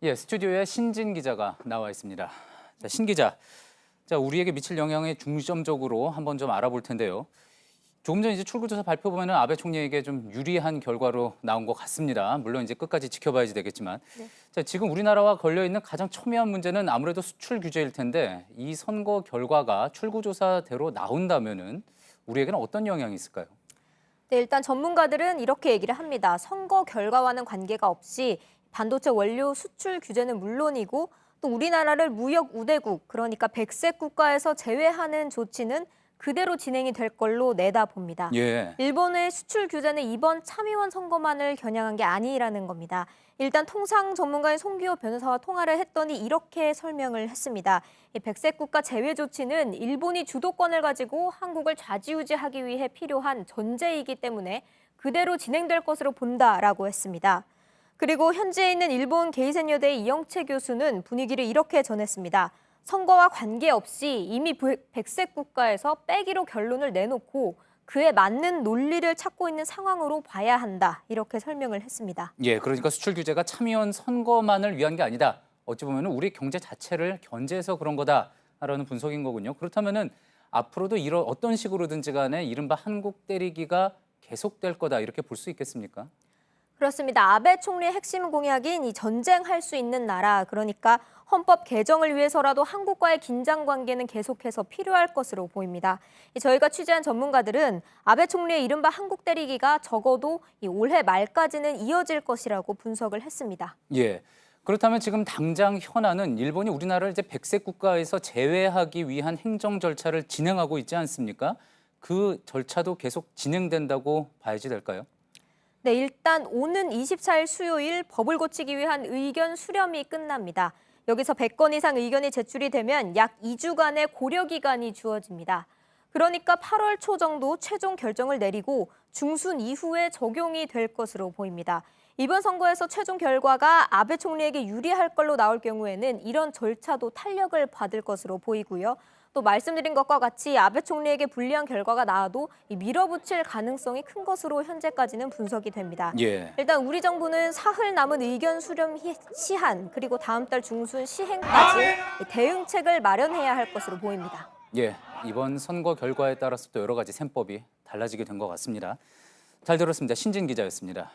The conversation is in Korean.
예, 스튜디오에 신진 기자가 나와 있습니다. 자, 신 기자, 우리에게 미칠 영향에 중점적으로 한번 좀 알아볼 텐데요. 조금 전 이제 출구조사 발표 보면은 아베 총리에게 좀 유리한 결과로 나온 것 같습니다. 물론 이제 끝까지 지켜봐야지 되겠지만, 네. 자, 지금 우리나라와 걸려 있는 가장 첨예한 문제는 아무래도 수출 규제일 텐데 이 선거 결과가 출구조사대로 나온다면은 우리에게는 어떤 영향이 있을까요? 네, 일단 전문가들은 이렇게 얘기를 합니다. 선거 결과와는 관계가 없이 반도체 원료 수출 규제는 물론이고 또 우리나라를 무역 우대국, 그러니까 백색 국가에서 제외하는 조치는 그대로 진행이 될 걸로 내다봅니다. 예. 일본의 수출 규제는 이번 참의원 선거만을 겨냥한 게 아니라는 겁니다. 일단 통상 전문가인 송기호 변호사와 통화를 했더니 이렇게 설명을 했습니다. 이 백색 국가 제외 조치는 일본이 주도권을 가지고 한국을 좌지우지하기 위해 필요한 전제이기 때문에 그대로 진행될 것으로 본다라고 했습니다. 그리고 현지에 있는 일본 게이센여대의 이영채 교수는 분위기를 이렇게 전했습니다. 선거와 관계없이 이미 백색 국가에서 빼기로 결론을 내놓고 그에 맞는 논리를 찾고 있는 상황으로 봐야 한다. 이렇게 설명을 했습니다. 예, 그러니까 수출 규제가 참의원 선거만을 위한 게 아니다. 어찌 보면 우리 경제 자체를 견제해서 그런 거다라는 분석인 거군요. 그렇다면은 앞으로도 이런 어떤 식으로든지 간에 이른바 한국 때리기가 계속될 거다 이렇게 볼 수 있겠습니까? 그렇습니다. 아베 총리의 핵심 공약인 이 전쟁할 수 있는 나라, 그러니까 헌법 개정을 위해서라도 한국과의 긴장 관계는 계속해서 필요할 것으로 보입니다. 저희가 취재한 전문가들은 아베 총리의 이른바 한국 때리기가 적어도 올해 말까지는 이어질 것이라고 분석을 했습니다. 예. 그렇다면 지금 당장 현안은 일본이 우리나라를 이제 백색 국가에서 제외하기 위한 행정 절차를 진행하고 있지 않습니까? 그 절차도 계속 진행된다고 봐야지 될까요? 네, 일단 오는 24일 수요일 법을 고치기 위한 의견 수렴이 끝납니다. 여기서 100건 이상 의견이 제출이 되면 약 2주간의 고려 기간이 주어집니다. 그러니까 8월 초 정도 최종 결정을 내리고 중순 이후에 적용이 될 것으로 보입니다. 이번 선거에서 최종 결과가 아베 총리에게 유리할 걸로 나올 경우에는 이런 절차도 탄력을 받을 것으로 보이고요. 또 말씀드린 것과 같이 아베 총리에게 불리한 결과가 나와도 밀어붙일 가능성이 큰 것으로 현재까지는 분석이 됩니다. 예. 일단 우리 정부는 사흘 남은 의견 수렴 시한 그리고 다음 달 중순 시행까지 대응책을 마련해야 할 것으로 보입니다. 예. 이번 선거 결과에 따라서 또 여러 가지 셈법이 달라지게 된 것 같습니다. 잘 들었습니다. 신진 기자였습니다.